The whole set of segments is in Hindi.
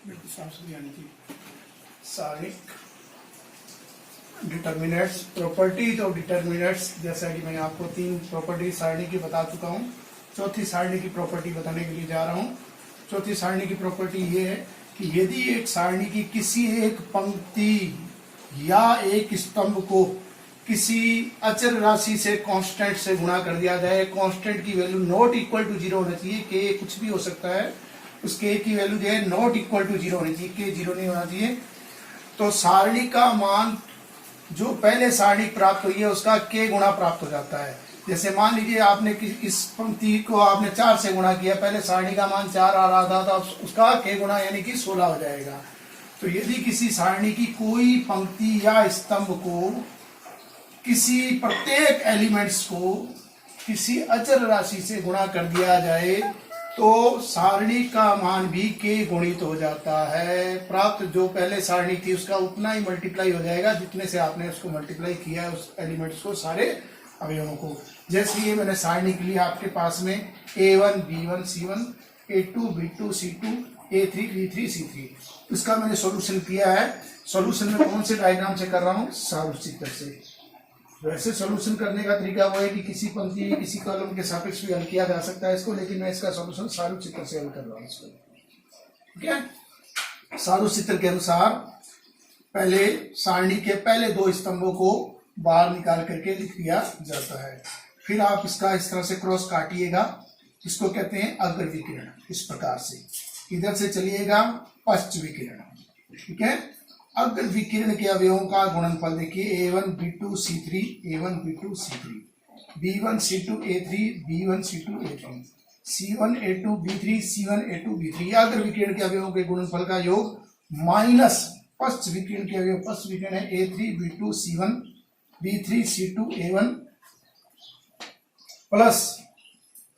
यानी कि सारणिक डिटर्मिनेंट्स प्रॉपर्टीज ऑफ डिटर्मिनेंट्स, जैसा कि मैंने आपको 3 प्रॉपर्टी सारणी की बता चुका हूँ। चौथी सारणी की प्रॉपर्टी बताने के लिए जा रहा हूँ। चौथी सारणी की प्रॉपर्टी ये है कि यदि एक सारणी की किसी एक पंक्ति या एक स्तंभ को किसी अचर राशि से कांस्टेंट से गुणा कर दिया जाए, कांस्टेंट की वैल्यू नॉट इक्वल टू 0 होना चाहिए, के कुछ भी हो सकता है, उस के की वैल्यू जो है नॉट इक्वल टू 0 होनी चाहिए, के 0 नहीं होना चाहिए। तो सारणी का मान जो पहले सारणी प्राप्त हुई है उसका के गुणा प्राप्त हो जाता है। जैसे मान लीजिए आपने इस पंक्ति को आपने 4 से गुणा किया, पहले सारणी का मान 4 आ रहा था, तो उसका के गुणा यानी कि 16 हो जाएगा। तो यदि किसी सारणी की कोई पंक्ति या स्तंभ को किसी प्रत्येक एलिमेंट्स को किसी अचर राशि से गुणा कर दिया जाए तो सारणी का मान भी के गुणित हो जाता है। प्राप्त जो पहले सारणी थी उसका उतना ही मल्टीप्लाई हो जाएगा जितने से आपने उसको मल्टीप्लाई किया है, उस एलिमेंट्स को, सारे अवयवों को। जैसे ये मैंने सारणी के लिए आपके पास में A1 B1 C1 A2 B2 C2 A3 B3 C3, इसका मैंने सॉल्यूशन किया है। सॉल्यूशन में कौन से डायग्राम से कर रहा हूँ? सारूप चित्र से। वैसे सॉल्यूशन करने का तरीका वो है कि किसी पंक्ति किसी कॉलम के सापेक्ष भी हल किया जा सकता है इसको, लेकिन मैं इसका सॉल्यूशन सारूप चित्र से हल कर रहा हूँ इसको। ठीक है, सारूप चित्र के अनुसार पहले सारणी के पहले 2 स्तंभों को बाहर निकाल करके लिख दिया जाता है। फिर आप इसका इस तरह से क्रॉस काटिएगा, इसको कहते हैं अग्र विकिरण। इस प्रकार से इधर से चलिएगा पश्च विकिरण। ठीक है, अग्र विकिरण के अवयवों का गुणनफल देखिए, A1 B2 C3 A1 B2 C3 B1 C2 A3 B1 C2 A3 C1 A2 B3 C1 A2 B3। अग्र विकिरण के अवयवों के गुणनफल का योग माइनस पश्च विकिरण के अवयव, पश्च विकिरण है A3 B2 C1 B3 C2 A1 plus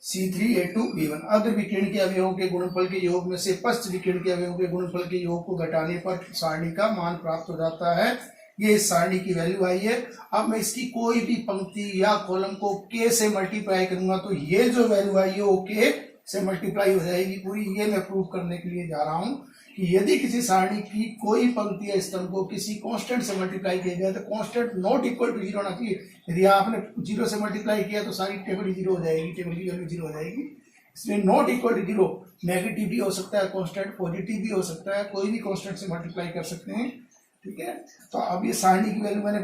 C3 A2 B1। अग्र विकिरण के अवयवों के गुणनफल के योग में से पश्च विकिरण के अवयवों के गुणनफल के योग को घटाने पर सारणी का मान प्राप्त हो जाता है। ये इस सारणी की वैल्यू आई है। अब मैं इसकी कोई भी पंक्ति या कॉलम को के से मल्टीप्लाई करूंगा तो ये जो वैल्यू आई है वो के से मल्टीप्लाई हो जाएगी पूरी। ये मैं प्रूव करने के लिए जा रहा हूं कि यदि किसी सारणी की कोई पंक्ति या स्तंभ को किसी कांस्टेंट से मल्टीप्लाई किया जाए तो कांस्टेंट नॉट इक्वल टू 0 होना चाहिए। यदि आपने 0 से मल्टीप्लाई किया तो सारी टेबल ही 0 हो जाएगी, टेबल की वैल्यू 0 हो जाएगी। इसलिए नॉट इक्वल टू 0 नेगेटिव भी हो सकता है कांस्टेंट, पॉजिटिव भी हो सकता है, कोई भी कांस्टेंट से मल्टीप्लाई कर सकते हैं। ठीक है, तो अब ये सारणी की वैल्यू मैंने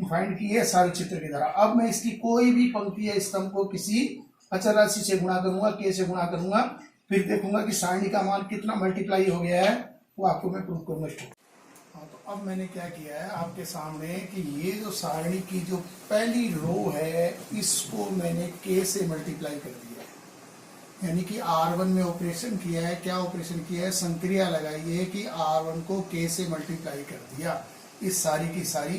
फाइंड की है सारे चित्र के द्वारा। अब मैं इसकी कोई भी पंक्ति या स्तंभ को किसी अचर राशि से गुणा करूंगा, के से गुणा करूंगा, फिर देखूंगा कि सारणी का मान कितना मल्टीप्लाई हो गया है, वो आपको मैं प्रूव करूंगा। हाँ, तो अब मैंने क्या किया है आपके सामने कि ये जो सारणी की जो पहली रो है इसको मैंने के से मल्टीप्लाई कर दिया है। यानी कि R1 में ऑपरेशन किया है। क्या ऑपरेशन किया है? संक्रिया लगाई है कि R1 को के से मल्टीप्लाई कर दिया। इस सारी की सारी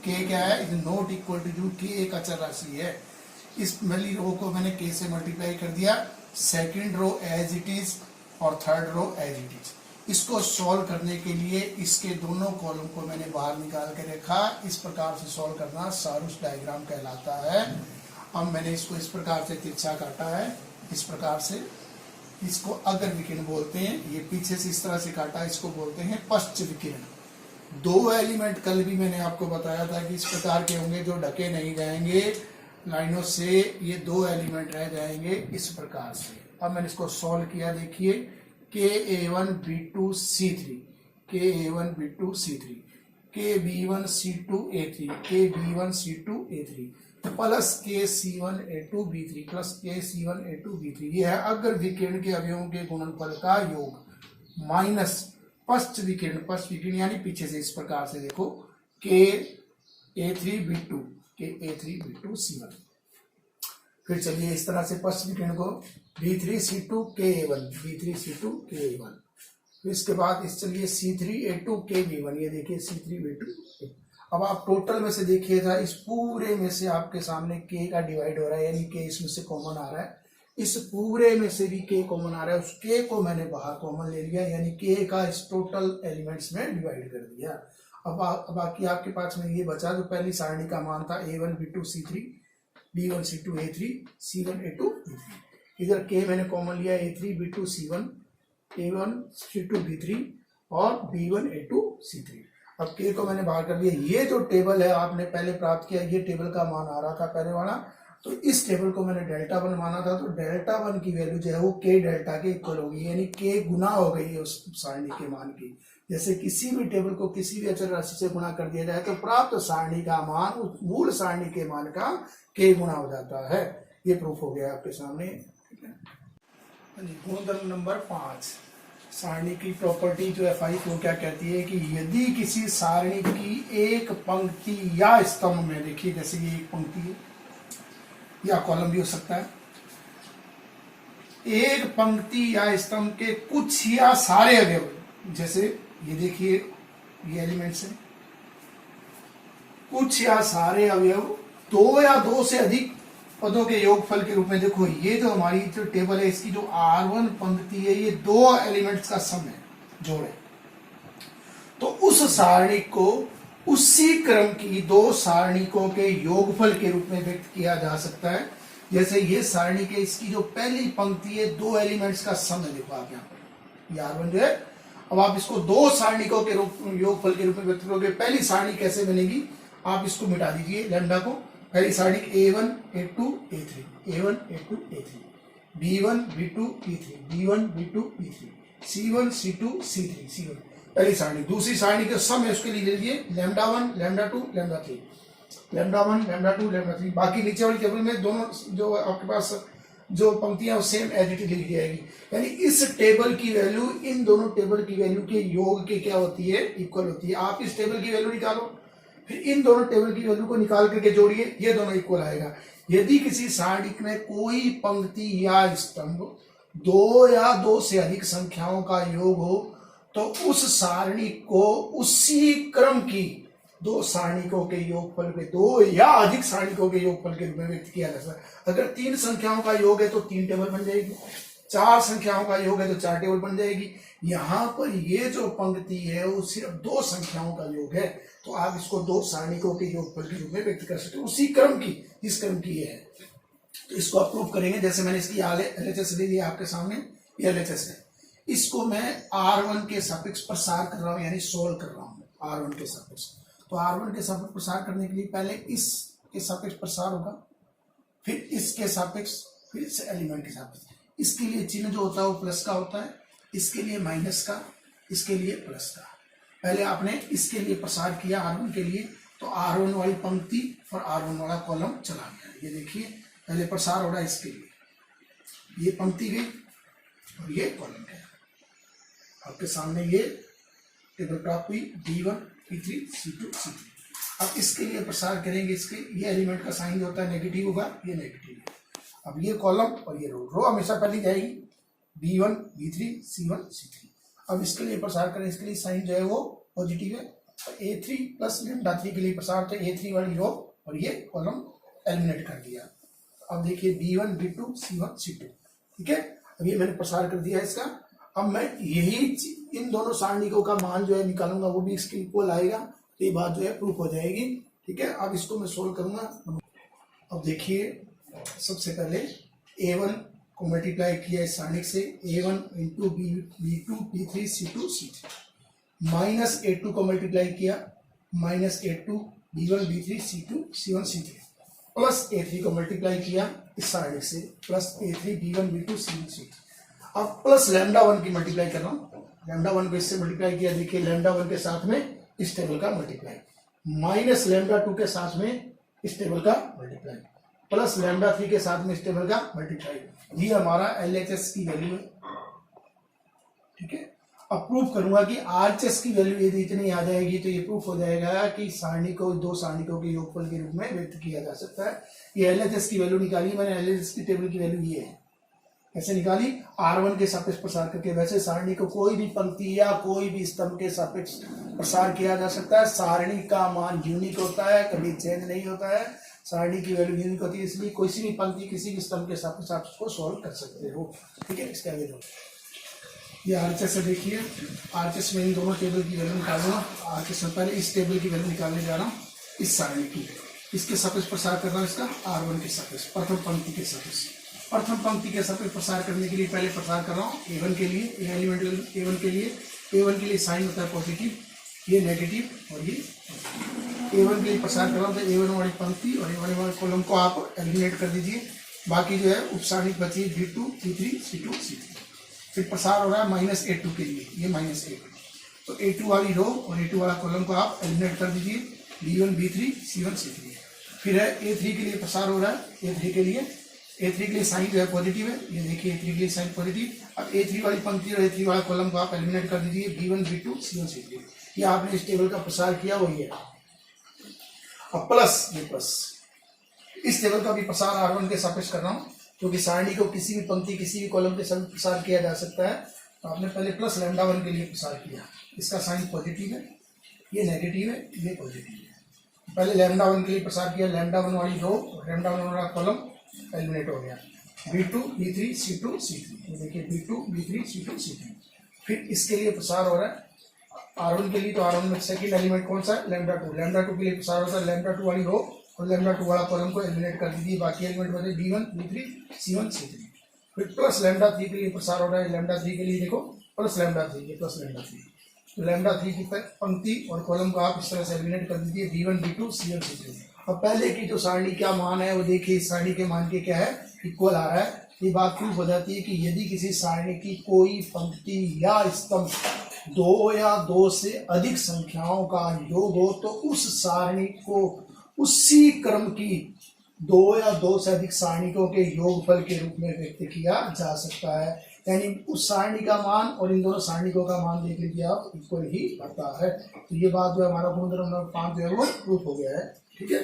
के क्या है? Is not equal to 0। के एक अचर राशि है। इस पहली रो को मैंने के से मल्टीप्लाई कर दिया, second row as it is और third row as it is. इसको सॉल्व करने के लिए इसके दोनों कॉलम को मैंने बाहर निकाल के रखा। इस प्रकार से सॉल्व करना सारूप डायग्राम कहलाता है। अब मैंने इसको इस प्रकार से तिरछा काटा है, इस प्रकार से। इसको अग्र विकिरण बोलते हैं। ये पीछे से इस तरह से काटा, इसको बोलते हैं पश्च विकिरण। 2 एलिमेंट कल भी मैंने आपको बताया था कि इस प्रकार के होंगे जो ढके नहीं जाएंगे लाइनों से। ये 2 एलिमेंट रह जाएंगे इस प्रकार से। अब मैंने इसको सॉल्व किया, देखिए के A1 B2 C3 के A1 B2 C3 के B1 C2 A3 के B1 C2 A3 प्लस के C1 A2 B3 प्लस के C1 A2 B3। ये है अग्र विकिरण के अवयवों के गुणनफल का योग माइनस पश्च विकिरण यानी पीछे से। इस प्रकार से देखो के A3 B2 के A3 B2 C1। फिर चलिए इस तरह से पश्च विकिरण को B3 C2 के A1 B3 C2 के A1। फिर इसके बाद इस चलिए C3 A2 के B1। ये देखिए C3 B2। अब आप टोटल में से देखिएगा, इस पूरे में से आपके सामने के का डिवाइड हो रहा है, यानी के इसमें से कॉमन आ रहा है। इस पूरे में से भी के कॉमन आ रहा है, उस के को मैंने बाहर कॉमन ले लिया, यानी के का इस टोटल एलिमेंट्स में डिवाइड कर दिया। अब बाकी आपके पास में ये बचा जो पहली सारणी का मान था A1 B2 C3 B1 C2 A3 C1 A2 B3। इधर के मैंने कॉमन लिया A3 B2 C1 A1 C2 B3 और B1 A2 C3। अब K को मैंने बाहर कर दिया। ये जो टेबल है आपने पहले प्राप्त किया, ये टेबल का मान आ रहा था पहले वाला, तो इस टेबल को मैंने डेल्टा 1 माना था, तो डेल्टा 1 की वैल्यू जो है वो K डेल्टा के इक्वल होगी, यानी K गुना हो गई है उस सारणी के मान की। जैसे किसी भी टेबल को किसी भी अचर राशि से गुणा कर दिया जाए तो प्राप्त सारणी का मान उस मूल सारणी के मान का K गुना हो जाता है। ये प्रूफ हो गया आपके सामने। ठीक है, गुणधर्म नंबर 5, सारणी की प्रॉपर्टी जो है 5 वो क्या कहती है कि यदि किसी सारणी की एक पंक्ति या स्तंभ में, देखिए जैसे ये एक पंक्ति है या कॉलम भी हो सकता है, एक पंक्ति या स्तंभ के कुछ या सारे अवयव, जैसे ये देखिए ये एलिमेंट्स है, कुछ या सारे अवयव दो या दो से अधिक पदों के योगफल के रूप में, देखो ये जो हमारी जो टेबल है इसकी जो R1 पंक्ति है ये दो एलिमेंट्स का सम है, जोड़ है, तो उस सारणी को उसी क्रम की दो सारणिकों के योगफल के रूप में व्यक्त किया जा सकता है। जैसे ये सारणी के इसकी जो पहली पंक्ति है दो एलिमेंट्स का सम है, देखो आप यहाँ पर ये R1 जो है। अब आप इसको दो सारणिकों के रूप योगफल के रूप में व्यक्त करोगे। पहली सारणी कैसे बनेगी, आप इसको मिटा दीजिए लैम्डा को। पहली सारणी A1 A2 A3, A1 A2 A3, B1 B2 B3, B1 B2 B3, C1 C2 C3 C1, पहली सारणी। दूसरी सारणी के सम है उसके लिए ले लीजिए lambda 1 lambda 2 lambda 3, lambda 1 lambda 2 lambda 3। बाकी नीचे वाली टेबल में दोनों जो आपके पास जो पंक्तियां सेम एज इट इज लिखी जाएगी, यानी इस टेबल की वैल्यू इन दोनों टेबल की वैल्यू के योग के क्या होती है, इक्वल होती है। आप इस टेबल की वैल्यू निकालो, फिर इन दोनों टेबल की वैल्यू को निकाल करके जोड़िए, ये दोनों इक्वल आएगा। यदि किसी सारणी में कोई पंक्ति या स्तंभ दो या दो से अधिक संख्याओं का योग हो तो उस सारणी को उसी क्रम की दो सारणिकों के योगफल के, दो या अधिक सारणिकों के योगफल के रूप में व्यक्त किया जा सकता है। अगर 3 संख्याओं का योग है तो 3 टेबल बन जाएगी, 4 संख्याओं का योग है तो 4 टेबल बन जाएगी। यहाँ पर ये जो पंक्ति है वो सिर्फ 2 संख्याओं का योग है, तो आप इसको 2 सारणिकों के योगफल के रूप में व्यक्त कर सकते हो, उसी क्रम की जिस क्रम की है। तो इसको आप प्रूव करेंगे। जैसे मैंने इसकी LHS ले लिया आपके सामने, ये LHS है, इसको मैं R1 के सापेक्ष प्रसार कर रहा हूँ, यानी सोल्व कर रहा हूँ R1 के सापेक्ष। तो R1 के सापेक्ष प्रसार करने के लिए पहले इसके सापेक्ष प्रसार होगा, फिर इसके सापेक्ष, फिर इस एलिमेंट के सापेक्ष। इसके लिए चिन्ह जो होता है वो प्लस का होता है, इसके लिए माइनस का, इसके लिए प्लस का। पहले आपने इसके लिए प्रसार किया R1 के लिए, तो R1 वाली पंक्ति और R1 वाला कॉलम चला गया। ये देखिए पहले प्रसार हो रहा है इसके लिए, ये पंक्ति गई और ये कॉलम गया। आपके सामने ये टेबल प्राप्त हुई B1 B3 C2 C3। अब इसके लिए प्रसार करेंगे, इसके ये एलिमेंट का साइन जो होता है नेगेटिव होगा, ये नेगेटिव है। अब ये कॉलम और ये रो हमेशा पहली जाएगी, B1 B3 C1 C3। अब इसके लिए प्रसार करें, इसके लिए साइन जो है वो पॉजिटिव है, और A3 प्लस लैम्डा 3 के लिए प्रसार, तो A3 वाली रो और ये कॉलम एलिमिनेट कर दिया। अब देखिए B1 B2 C1 C2, ठीक है। अब ये मैंने प्रसार कर दिया इसका। अब मैं यही इन दोनों सारणिकों का मान जो है निकालूंगा, वो भी इसके इक्वल आएगा, तो ये बात जो है प्रूफ हो जाएगी, ठीक है। अब इसको मैं सोल्व करूंगा। अब देखिए सबसे पहले A1 को मल्टीप्लाई किया इस सारणिक से, A1 into B2 B3 C2 C3, minus A2 को मल्टीप्लाई किया, minus A2 B1 B3 C2 C1 C3, plus A3 को मल्टीप्लाई किया इस सारणिक से, plus A3 B1 B2 C1 C3। अब प्लस लैम्डा 1 की मल्टीप्लाई कर रहा हूँ, लैम्डा 1 को इससे मल्टीप्लाई किया, देखिए लैम्डा 1 के साथ में इस टेबल का मल्टीप्लाई, माइनस लैम्डा 2 के साथ में इस टेबल का मल्टीप्लाई, प्लस लैम्डा 3 के साथ में इस टेबल का मल्टीप्लाई। ये हमारा LHS की वैल्यू है, ठीक है। अब प्रूफ करूंगा कि RHS की वैल्यू यदि इतनी आ जाएगी तो ये प्रूफ हो जाएगा कि सारणी को दो सारणिकों के योगफल के रूप में व्यक्त किया जा सकता है। ये LHS की वैल्यू निकाली मैंने, LHS की टेबल की वैल्यू ये है। कैसे निकाली? R1 के सापेक्ष प्रसार करके। वैसे सारणी को कोई भी पंक्ति या कोई भी स्तंभ के सापेक्ष प्रसार किया जा सकता है। सारणी का मान यूनिक होता है, कभी चेंज नहीं होता है। सारणी की वैल्यू यूनिक होती है, इसलिए कोई सी भी पंक्ति किसी भी स्तंभ के सापेक्ष आप उसको सॉल्व कर सकते हो, ठीक है। इसका वैल्यू ये RHS से देखिए, RHS में इन दोनों टेबल की वैल्यू निकालूंगा। RHS में पहले इस टेबल की वैल्यू निकालने जा रहा हूँ, इस सारणी की। इसके सापेक्ष प्रसार कर रहा हूँ, इसका R1 के सापेक्ष, प्रथम पंक्ति के सापेक्ष। प्रथम पंक्ति के सब पे प्रसार करने के लिए पहले प्रसार कर रहा हूँ A1 के लिए, एलिमेंट A1 के लिए। A1 के लिए साइन होता है पॉजिटिव, ये नेगेटिव और ये A1 के लिए प्रसार कर रहा हूँ तो A1 वाली पंक्ति और A1 वाले कॉलम को आप एलिमिनेट कर दीजिए। बाकी जो है उपसारणिक बची है B2, B3, C2, C3। फिर प्रसार हो रहा है -A2 के लिए, ये -A2, तो A2 वाली रो और A2 वाला कॉलम को आप एलिमिनेट कर दीजिए, B1, B3, C1, C3। फिर है A3 के लिए प्रसार हो रहा है, A3 के लिए साइन जो है पॉजिटिव है, ये देखिए A3 के लिए साइन पॉजिटिव। अब A3 वाली पंक्ति और A3 वाला कॉलम को आप एलिमिनेट कर दीजिए, B1, B2, C1, C3। ये आपने इस टेबल का प्रसार किया वही है। अब प्लस, ये प्लस, इस टेबल का भी प्रसार R1 के सापेक्ष कर रहा हूँ, क्योंकि सारणी को किसी भी पंक्ति किसी भी कॉलम के साथ प्रसार किया जा सकता है। तो आपने पहले प्लस λ1 के लिए प्रसार किया, इसका साइन पॉजिटिव है, ये नेगेटिव है, ये पॉजिटिव है। पहले λ1 के लिए प्रसार किया, λ1 वाली रो और λ1 वाला कॉलम एलिमिनेट हो गया। B2, B3, C2, C3, ये देखिए B2, B3, C2, C3। फिर इसके लिए प्रसार हो रहा है R1 के लिए, तो R1 में सेकंड एलिमेंट कौन सा है, λ2 के लिए प्रसार होता है λ2 वाली रो और λ2 वाला कॉलम को एलिमिनेट कर दीजिए। बाकी एलिमेंट बचे B1, B3, C1, C3। फिर प्लस λ3 के लिए प्रसार हो रहा है, λ3 के लिए देखो प्लस λ3, ये प्लस λ3, तो λ3 की पंक्ति और कॉलम को आप इस तरह से एलिमिनेट कर दीजिए, B1, B2, C1, C3। अब पहले की जो सारणी का मान है वो देखिए, इस सारणी के मान के क्या है, इक्वल आ रहा है। ये बात प्रूफ हो जाती है कि यदि किसी सारणी की कोई पंक्ति या स्तंभ दो या दो से अधिक संख्याओं का योग हो तो उस सारणी को उसी क्रम की दो या दो से अधिक सारणिकों के योगफल के रूप में व्यक्त किया जा सकता है। यानी उस सारणी का मान और इन दोनों सारणिकों का मान देख लीजिए आप, इक्वल ही आता है। तो ये बात जो है हमारा गुणधर्म नंबर 5 जो है वो प्रूफ हो गया है। ठीक है।